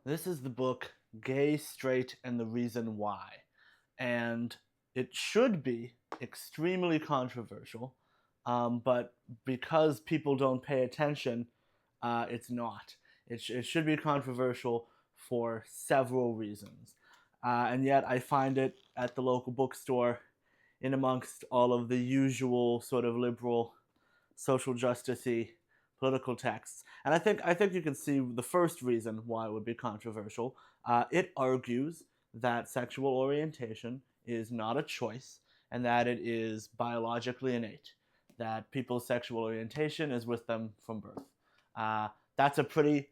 This is the book Gay, Straight, and the Reason Why. And it should be extremely controversial, but because people don't pay attention, it's not. It should be controversial for several reasons. And yet I find it at the local bookstore in amongst all of the usual sort of liberal social justicey political texts. And I think you can see the first reason why it would be controversial. It argues that sexual orientation is not a choice and that it is biologically innate. That people's sexual orientation is with them from birth. Uh, that's a pretty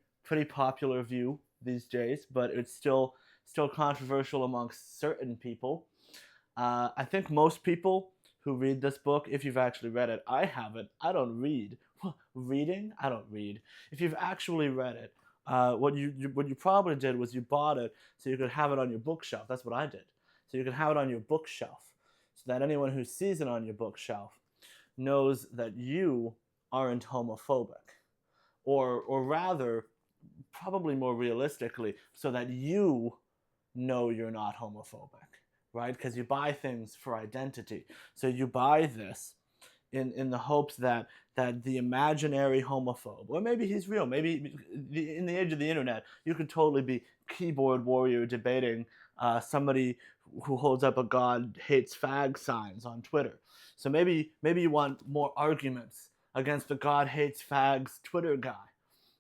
popular view these days, but it's still controversial amongst certain people. I think most people who read this book, if you've actually read it, I haven't. I don't read. Reading? I don't read. If you've actually read it, what you probably did was you bought it so you could have it on your bookshelf. That's what I did. So you could have it on your bookshelf, so that anyone who sees it on your bookshelf knows that you aren't homophobic, or rather, probably more realistically, so that you know you're not homophobic, right? Because you buy things for identity. So you buy this in the hopes that the imaginary homophobe, or maybe he's real, maybe in the age of the internet, you could totally be keyboard warrior debating somebody who holds up a God hates fag signs on Twitter. So maybe you want more arguments against the God hates fags Twitter guy,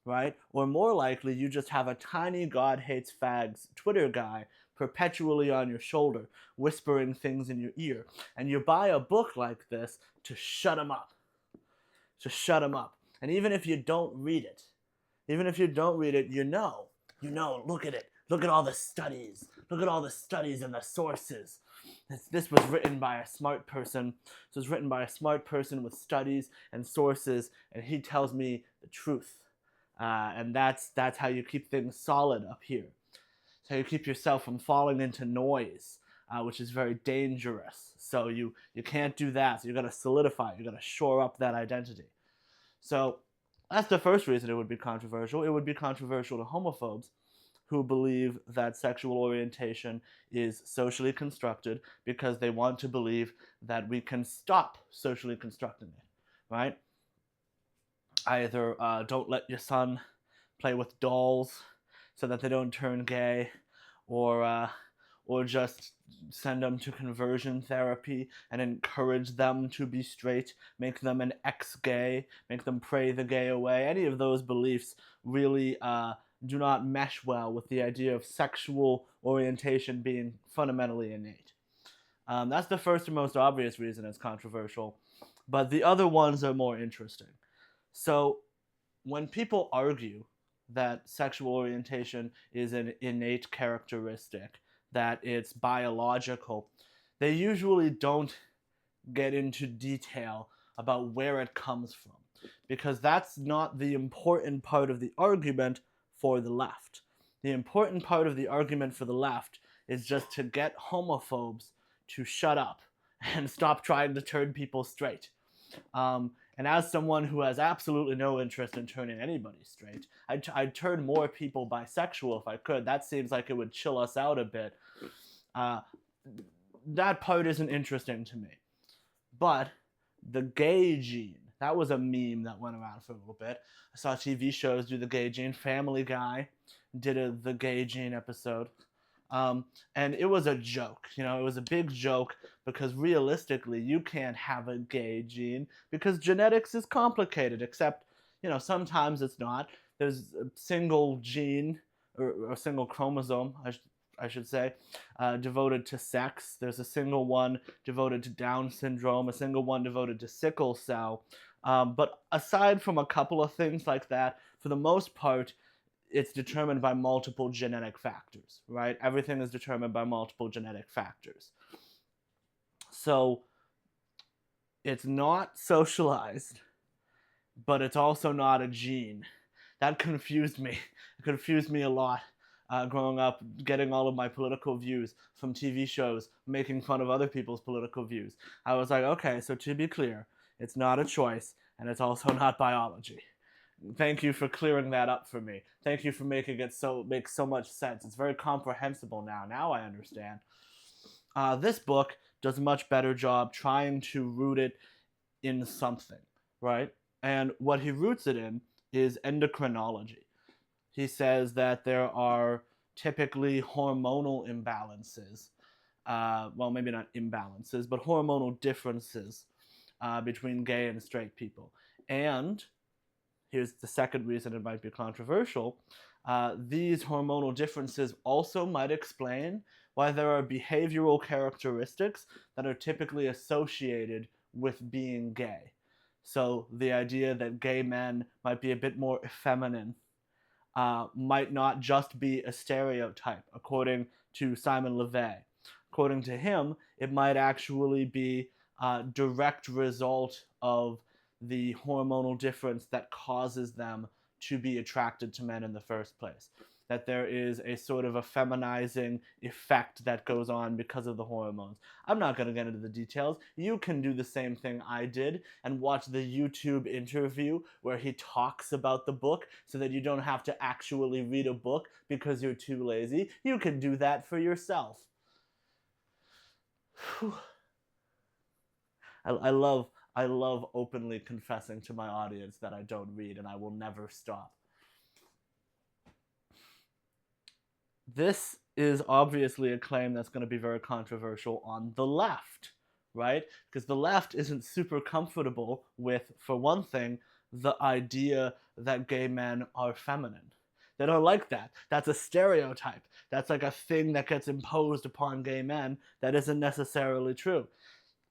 right? Or more likely, you just have a tiny God hates fags Twitter guy perpetually on your shoulder, whispering things in your ear. And you buy a book like this to shut him up. To shut him up. And even if you don't read it, look at it. Look at all the studies. Look at all the studies and the sources. This was written by a smart person. This was written by a smart person with studies and sources, and he tells me the truth. And that's how you keep things solid up here. It's how you keep yourself from falling into noise, which is very dangerous. So you can't do that. So you got to solidify it. You got to shore up that identity. So that's the first reason it would be controversial. It would be controversial to homophobes who believe that sexual orientation is socially constructed because they want to believe that we can stop socially constructing it, right? Either don't let your son play with dolls so that they don't turn gay, or or just send them to conversion therapy and encourage them to be straight, make them an ex-gay, make them pray the gay away. Any of those beliefs really do not mesh well with the idea of sexual orientation being fundamentally innate. That's the first and most obvious reason it's controversial, but the other ones are more interesting. So, when people argue that sexual orientation is an innate characteristic, that it's biological, they usually don't get into detail about where it comes from, because that's not the important part of the argument for the left. The important part of the argument for the left is just to get homophobes to shut up and stop trying to turn people straight. And as someone who has absolutely no interest in turning anybody straight, I'd turn more people bisexual if I could. That seems like it would chill us out a bit. Uh, that part isn't interesting to me. But the gay gene, that was a meme that went around for a little bit. I saw TV shows do the gay gene. Family Guy did the gay gene episode. And it was a joke. It was a big joke because realistically, you can't have a gay gene because genetics is complicated, except, sometimes it's not. There's a single gene or a single chromosome, I should say, devoted to sex. There's a single one devoted to Down syndrome, a single one devoted to sickle cell. But aside from a couple of things like that, for the most part, it's determined by multiple genetic factors, right? Everything is determined by multiple genetic factors. So it's not socialized, but it's also not a gene. That confused me. It confused me a lot growing up, getting all of my political views from TV shows, making fun of other people's political views. I was like, okay, so to be clear, it's not a choice, and it's also not biology. Thank you for clearing that up for me. Thank you for making it make so much sense. It's very comprehensible now. Now I understand. This book does a much better job trying to root it in something, right? And what he roots it in is endocrinology. He says that there are typically hormonal imbalances. Well, maybe not imbalances, but hormonal differences between gay and straight people. And here's the second reason it might be controversial. These hormonal differences also might explain why there are behavioral characteristics that are typically associated with being gay. So the idea that gay men might be a bit more effeminate might not just be a stereotype, according to Simon Levay. According to him, it might actually be a direct result of the hormonal difference that causes them to be attracted to men in the first place. That there is a sort of a feminizing effect that goes on because of the hormones. I'm not going to get into the details. You can do the same thing I did and watch the YouTube interview where he talks about the book so that you don't have to actually read a book because you're too lazy. You can do that for yourself. I love openly confessing to my audience that I don't read, and I will never stop. This is obviously a claim that's going to be very controversial on the left, right? Because the left isn't super comfortable with, for one thing, the idea that gay men are feminine. They don't like that. That's a stereotype. That's like a thing that gets imposed upon gay men that isn't necessarily true.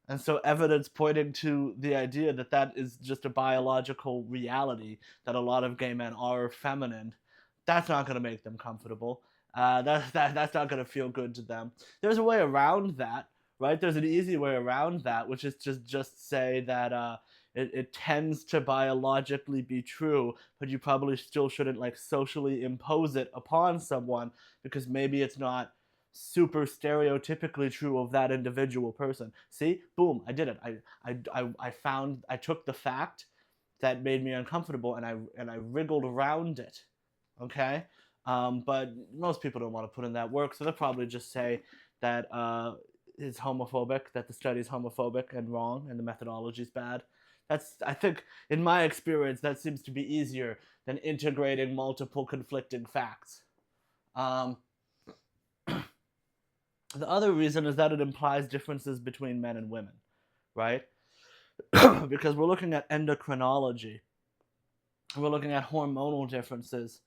And so evidence pointing to the idea that that is just a biological reality, that a lot of gay men are feminine, that's not going to make them comfortable. That's not going to feel good to them. There's a way around that, right? There's an easy way around that, which is just say that it tends to biologically be true, but you probably still shouldn't like socially impose it upon someone because maybe it's not super stereotypically true of that individual person. See, boom, I did it. I took the fact that made me uncomfortable and I wriggled around it. Okay, but most people don't want to put in that work, so they'll probably just say that it's homophobic, that the study is homophobic and wrong, and the methodology is bad. I think, in my experience, that seems to be easier than integrating multiple conflicting facts. Um, The other reason is that it implies differences between men and women, right? Because we're looking at endocrinology, we're looking at hormonal differences,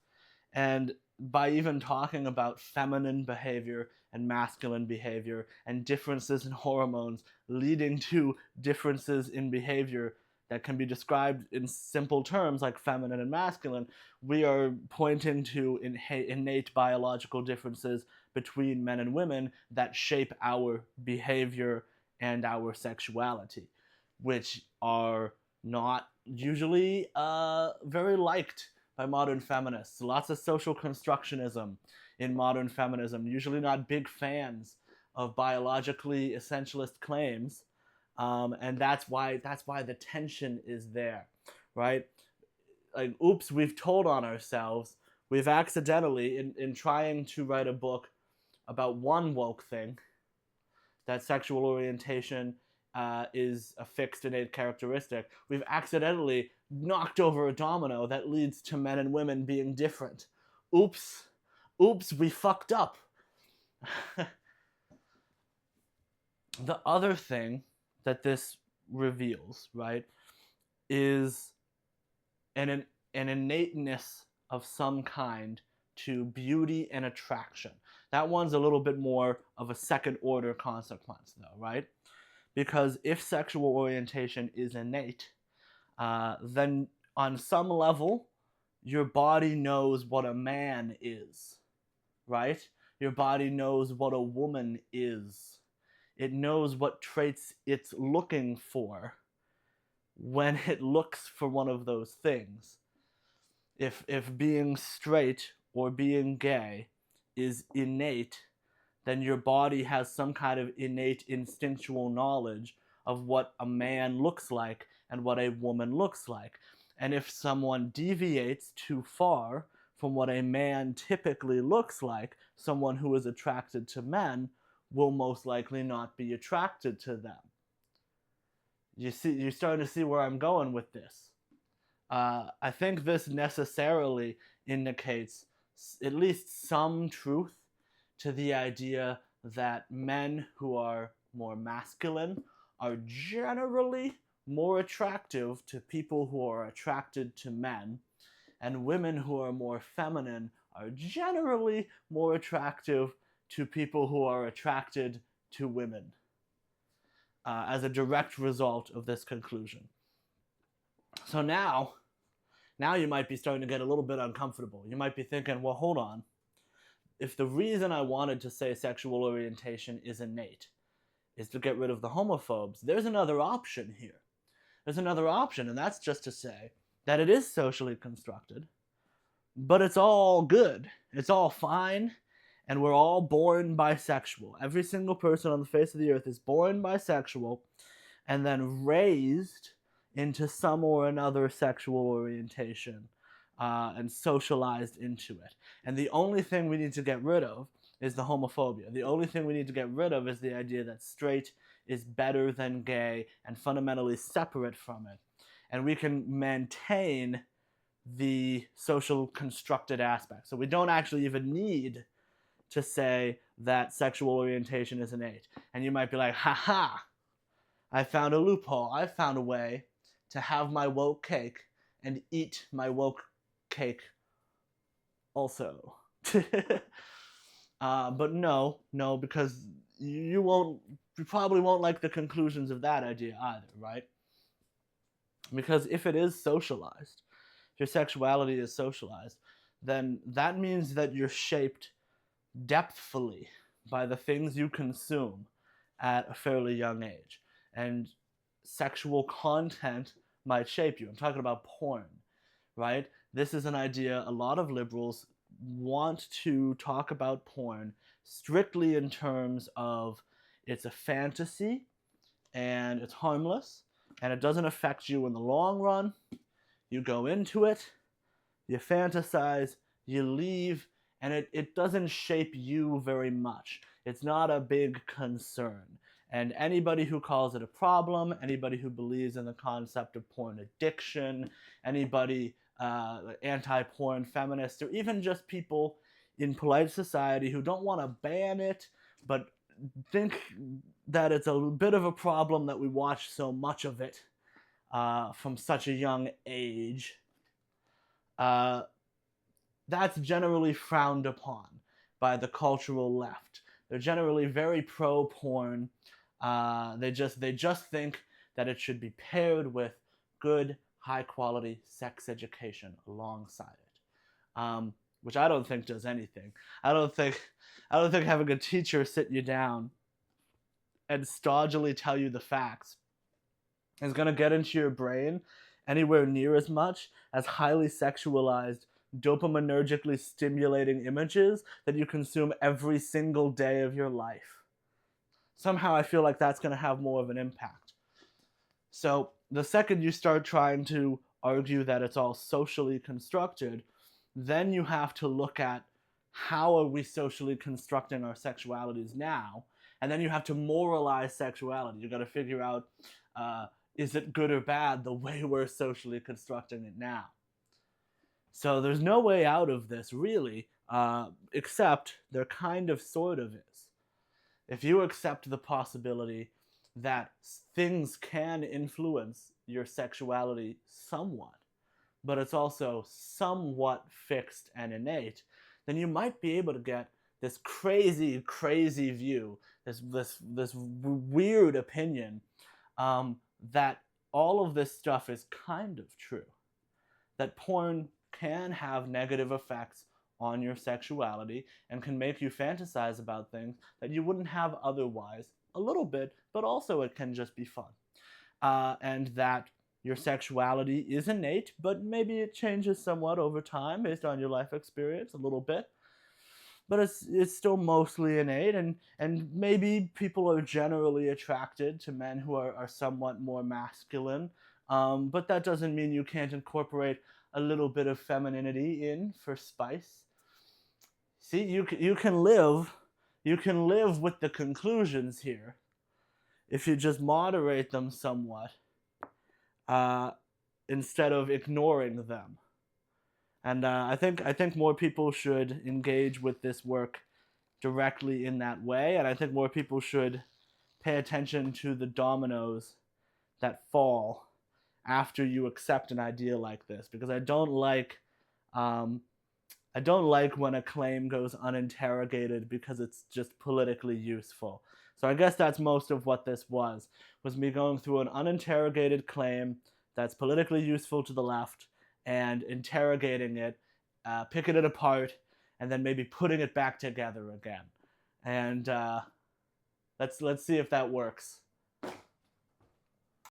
and by even talking about feminine behavior and masculine behavior and differences in hormones leading to differences in behavior that can be described in simple terms like feminine and masculine, we are pointing to innate biological differences between men and women that shape our behavior and our sexuality, which are not usually very liked by modern feminists. Lots of social constructionism in modern feminism, usually not big fans of biologically essentialist claims, and that's why the tension is there, right? Like, oops, we've told on ourselves. We've accidentally, in trying to write a book about one woke thing, that sexual orientation is a fixed innate characteristic, we've accidentally knocked over a domino that leads to men and women being different. Oops, we fucked up. The other thing that this reveals, right, is an innateness of some kind to beauty and attraction. That one's a little bit more of a second order consequence, though, right? Because if sexual orientation is innate, then on some level, your body knows what a man is, right? Your body knows what a woman is. It knows what traits it's looking for when it looks for one of those things. If being straight or being gay is innate, then your body has some kind of innate instinctual knowledge of what a man looks like and what a woman looks like. And if someone deviates too far from what a man typically looks like, someone who is attracted to men will most likely not be attracted to them. You're starting to see where I'm going with this. I think this necessarily indicates at least some truth to the idea that men who are more masculine are generally more attractive to people who are attracted to men, and women who are more feminine are generally more attractive to people who are attracted to women, as a direct result of this conclusion. So now you might be starting to get a little bit uncomfortable. You might be thinking, well, hold on. If the reason I wanted to say sexual orientation is innate is to get rid of the homophobes, there's another option here. There's another option, and that's just to say that it is socially constructed, but it's all good. It's all fine, and we're all born bisexual. Every single person on the face of the earth is born bisexual and then raised into some or another sexual orientation, and socialized into it. And the only thing we need to get rid of is the homophobia. The only thing we need to get rid of is the idea that straight is better than gay and fundamentally separate from it. And we can maintain the social constructed aspect. So we don't actually even need to say that sexual orientation is innate. And you might be like, ha, I found a loophole. I found a way to have my woke cake and eat my woke cake also. But no, because you probably won't like the conclusions of that idea either, right? Because if it is socialized, if your sexuality is socialized, then that means that you're shaped depthfully by the things you consume at a fairly young age. And sexual content might shape you. I'm talking about porn, right? This is an idea a lot of liberals want to talk about porn strictly in terms of it's a fantasy and it's harmless and it doesn't affect you in the long run. You go into it, you fantasize, you leave, and it doesn't shape you very much. It's not a big concern. And anybody who calls it a problem, anybody who believes in the concept of porn addiction, anybody anti-porn feminists, or even just people in polite society who don't want to ban it, but think that it's a bit of a problem that we watch so much of it from such a young age, that's generally frowned upon by the cultural left. They're generally very pro-porn. They just think that it should be paired with good, high-quality sex education alongside it, which I don't think does anything. I don't think having a teacher sit you down and stodgily tell you the facts is going to get into your brain anywhere near as much as highly sexualized, dopaminergically stimulating images that you consume every single day of your life. Somehow I feel like that's going to have more of an impact. So the second you start trying to argue that it's all socially constructed, then you have to look at how are we socially constructing our sexualities now, and then you have to moralize sexuality. You got to figure out, is it good or bad the way we're socially constructing it now? So there's no way out of this, really, except there kind of sort of is. If you accept the possibility that things can influence your sexuality somewhat, but it's also somewhat fixed and innate, then you might be able to get this crazy, crazy view, this weird opinion that all of this stuff is kind of true. That porn can have negative effects on your sexuality and can make you fantasize about things that you wouldn't have otherwise, a little bit, but also it can just be fun. And that your sexuality is innate, but maybe it changes somewhat over time based on your life experience, a little bit. But it's still mostly innate, and maybe people are generally attracted to men who are somewhat more masculine, But that doesn't mean you can't incorporate a little bit of femininity in for spice. See, you can live with the conclusions here if you just moderate them somewhat, uh, instead of ignoring them. And I think more people should engage with this work directly in that way, and I think more people should pay attention to the dominoes that fall after you accept an idea like this, because I don't like when a claim goes uninterrogated because it's just politically useful. So I guess that's most of what this was me going through an uninterrogated claim that's politically useful to the left and interrogating it, picking it apart, and then maybe putting it back together again. And let's see if that works.